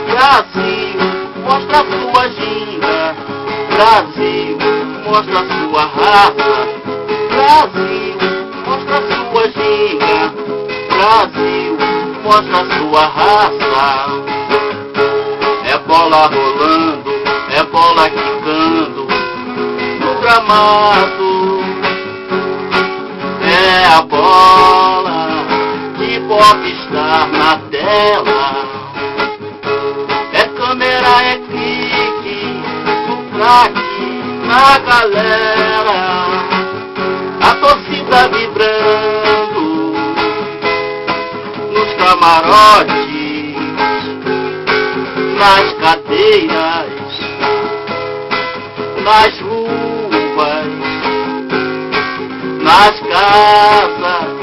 Brasil, mostra sua ginga. Brasil, mostra sua raça. Brasil, mostra sua ginga. Brasil, mostra sua raça. É bola rolando, é bola quicando no gramado. É a bola de popstar na tela. É câmera, é clique, no craque, na galera. A torcida vibrando nos camarotes, nas cadeiras, nas ruas, nas casas.